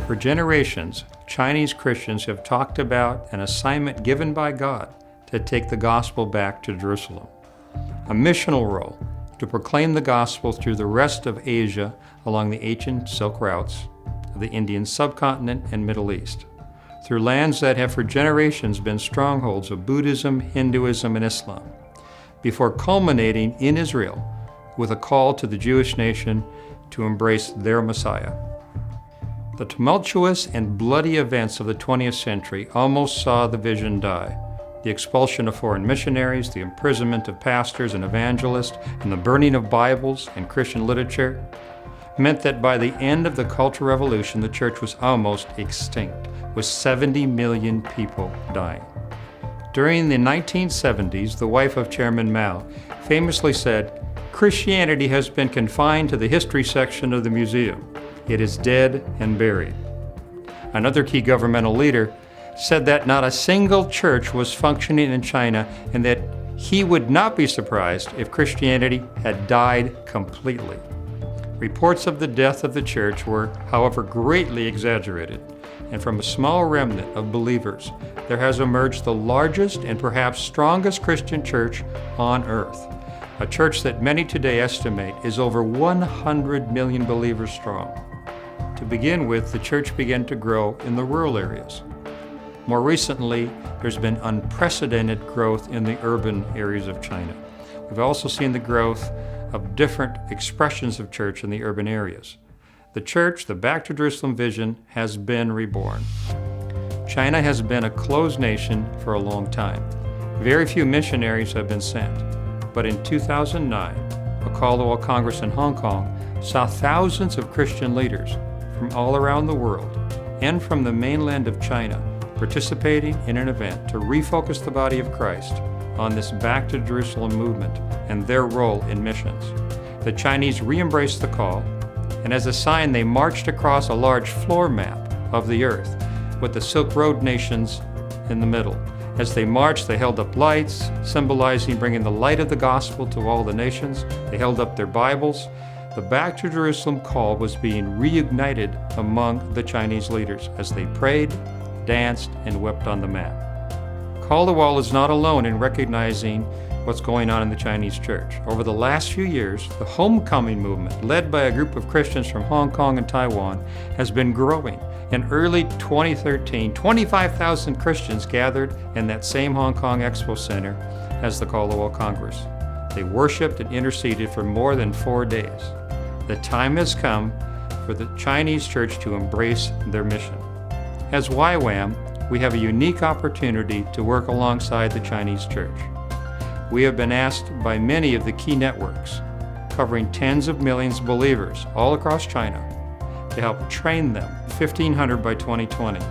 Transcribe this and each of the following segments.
For generations, Chinese Christians have talked about an assignment given by God to take the gospel back to Jerusalem, a missional role to proclaim the gospel through the rest of Asia along the ancient Silk routes of the Indian subcontinent and Middle East, through lands that have for generations been strongholds of Buddhism, Hinduism, and Islam, before culminating in Israel with a call to the Jewish nation to embrace their Messiah. The tumultuous and bloody events of the 20th century almost saw the vision die. The expulsion of foreign missionaries, the imprisonment of pastors and evangelists, and the burning of Bibles and Christian literature meant that by the end of the Cultural Revolution, the church was almost extinct, with 70 million people dying. During the 1970s, the wife of Chairman Mao famously said, "Christianity has been confined to the history section of the museum. It is dead and buried." Another key governmental leader said that not a single church was functioning in China and that he would not be surprised if Christianity had died completely. Reports of the death of the church were, however, greatly exaggerated, and from a small remnant of believers, there has emerged the largest and perhaps strongest Christian church on earth, a church that many today estimate is over 100 million believers strong. To begin with, the church began to grow in the rural areas. More recently, there's been unprecedented growth in the urban areas of China. We've also seen the growth of different expressions of church in the urban areas. The church, the Back to Jerusalem vision, has been reborn. China has been a closed nation for a long time. Very few missionaries have been sent. But in 2009, a Call to All Congress in Hong Kong saw thousands of Christian leaders from all around the world and from the mainland of China participating in an event to refocus the body of Christ on this Back to Jerusalem movement and their role in missions. The Chinese re-embraced the call, and as a sign they marched across a large floor map of the earth with the Silk Road nations in the middle. As they marched, they held up lights, symbolizing bringing the light of the gospel to all the nations. They held up their Bibles. The Back to Jerusalem call was being reignited among the Chinese leaders as they prayed, danced, and wept on the map. Call to All is not alone in recognizing what's going on in the Chinese church. Over the last few years, the homecoming movement, led by a group of Christians from Hong Kong and Taiwan, has been growing. In early 2013, 25,000 Christians gathered in that same Hong Kong Expo Center as the Call to All Congress. They worshiped and interceded for more than 4 days. The time has come for the Chinese church to embrace their mission. As Ywam, we have a unique opportunity to work alongside the Chinese church. We have been asked by many of the key networks, covering tens of millions of believers all across China, to help train them, 1,500 by 2020,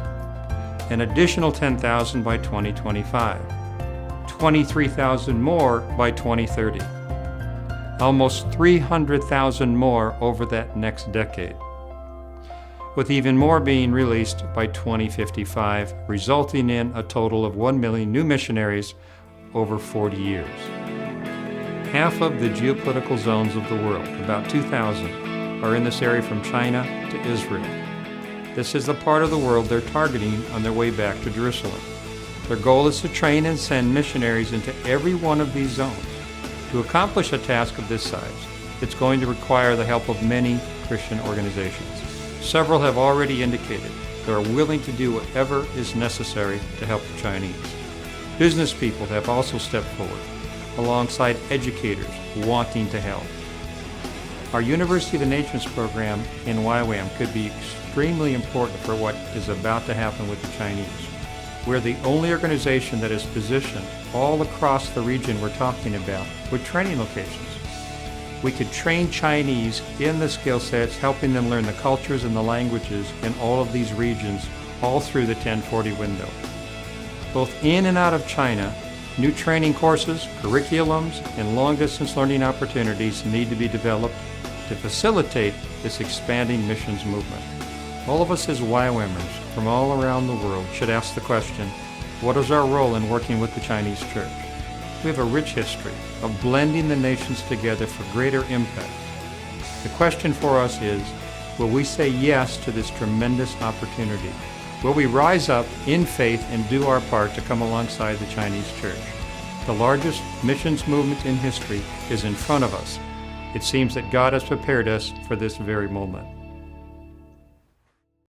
an additional 10,000 by 2025, 23,000 more by 2030, almost 300,000 more over that next decade, with even more being released by 2055, resulting in a total of 1 million new missionaries over 40 years. Half of the geopolitical zones of the world, about 2,000, are in this area from China to Israel. This is the part of the world they're targeting on their way back to Jerusalem. Their goal is to train and send missionaries into every one of these zones. To accomplish a task of this size, it's going to require the help of many Christian organizations. Several have already indicated they are willing to do whatever is necessary to help the Chinese. Business people have also stepped forward, alongside educators wanting to help. Our University of the Nations program in Ywam could be extremely important for what is about to happen with the Chinese. We're the only organization that is positioned all across the region we're talking about with training locations. We could train Chinese in the skill sets, helping them learn the cultures and the languages in all of these regions, all through the 1040 window. Both in and out of China, new training courses, curriculums, and long-distance learning opportunities need to be developed to facilitate this expanding missions movement. All of us as YWAMers from all around the world should ask the question, what is our role in working with the Chinese church? We have a rich history of blending the nations together for greater impact. The question for us is, Will we say yes to this tremendous opportunity? Will we rise up in faith and do our part to come alongside the Chinese church? The largest missions movement in history is in front of us. It seems that God has prepared us for this very moment.